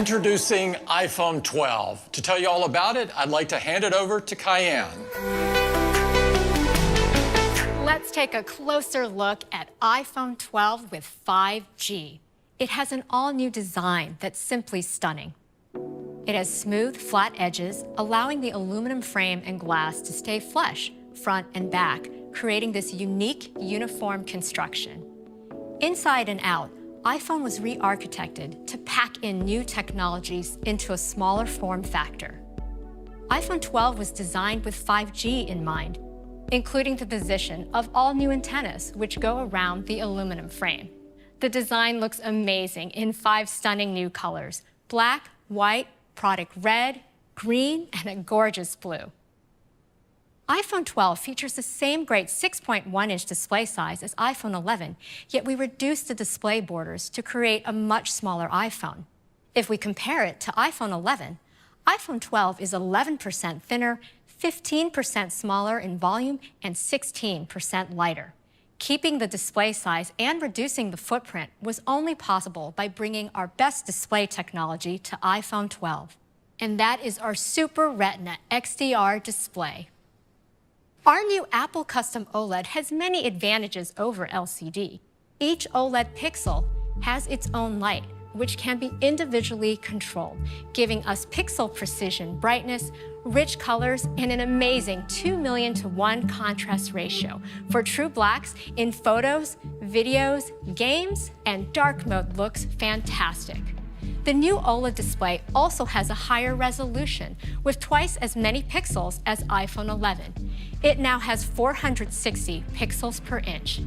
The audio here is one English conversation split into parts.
Introducing iPhone 12. To tell you all about it, I'd like to hand it over to Cayenne. Let's take a closer look at iPhone 12 with 5G. It has an all-new design that's simply stunning. It has smooth, flat edges, allowing the aluminum frame and glass to stay flush, front and back, creating this unique, uniform construction. Inside and out, iPhone was re-architected to pack in new technologies into a smaller form factor. iPhone 12 was designed with 5G in mind, including the position of all new antennas which go around the aluminum frame. The design looks amazing in 5 stunning new colors: black, white, product red, green, and a gorgeous blue. iPhone 12 features the same great 6.1-inch display size as iPhone 11, yet we reduced the display borders to create a much smaller iPhone. If we compare it to iPhone 11, iPhone 12 is 11% thinner, 15% smaller in volume, and 16% lighter. Keeping the display size and reducing the footprint was only possible by bringing our best display technology to iPhone 12. And that is our Super Retina XDR display. Our new Apple Custom OLED has many advantages over LCD. Each OLED pixel has its own light, which can be individually controlled, giving us pixel precision brightness, rich colors, and an amazing 2,000,000:1 contrast ratio for true blacks in photos, videos, games, and dark mode looks fantastic. The new OLED display also has a higher resolution with twice as many pixels as iPhone 11. It now has 460 pixels per inch.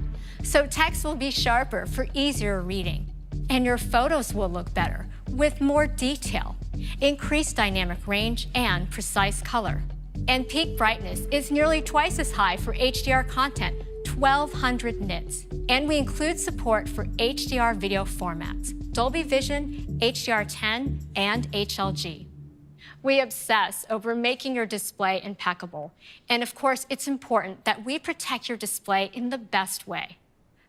So text will be sharper for easier reading. And your photos will look better with more detail, increased dynamic range, and precise color. And peak brightness is nearly twice as high for HDR content, 1,200 nits. And we include support for HDR video formats, Dolby Vision, HDR10, and HLG. We obsess over making your display impeccable. And of course, it's important that we protect your display in the best way.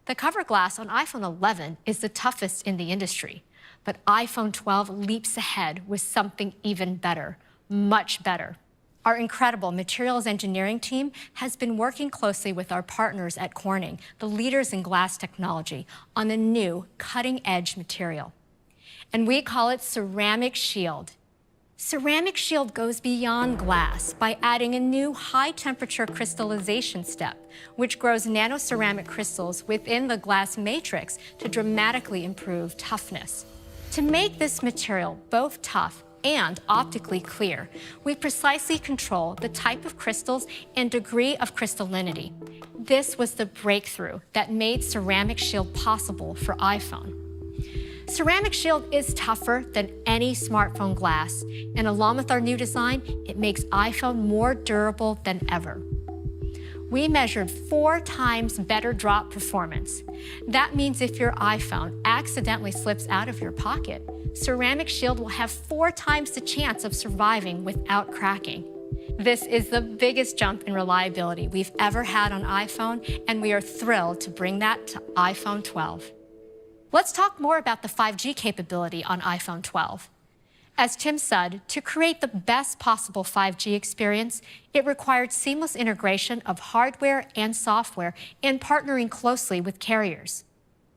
The cover glass on iPhone 11 is the toughest in the industry, but iPhone 12 leaps ahead with something even better, much better. Our incredible materials engineering team has been working closely with our partners at Corning, the leaders in glass technology, on a new cutting-edge material. And we call it Ceramic Shield. Ceramic Shield goes beyond glass by adding a new high-temperature crystallization step, which grows nanoceramic crystals within the glass matrix to dramatically improve toughness. To make this material both tough and optically clear, we precisely control the type of crystals and degree of crystallinity. This was the breakthrough that made Ceramic Shield possible for iPhone. Ceramic Shield is tougher than any smartphone glass, and along with our new design, it makes iPhone more durable than ever. We measured 4 times better drop performance. That means if your iPhone accidentally slips out of your pocket, Ceramic Shield will have 4 times the chance of surviving without cracking. This is the biggest jump in reliability we've ever had on iPhone, and we are thrilled to bring that to iPhone 12. Let's talk more about the 5G capability on iPhone 12. As Tim said, to create the best possible 5G experience, it required seamless integration of hardware and software and partnering closely with carriers.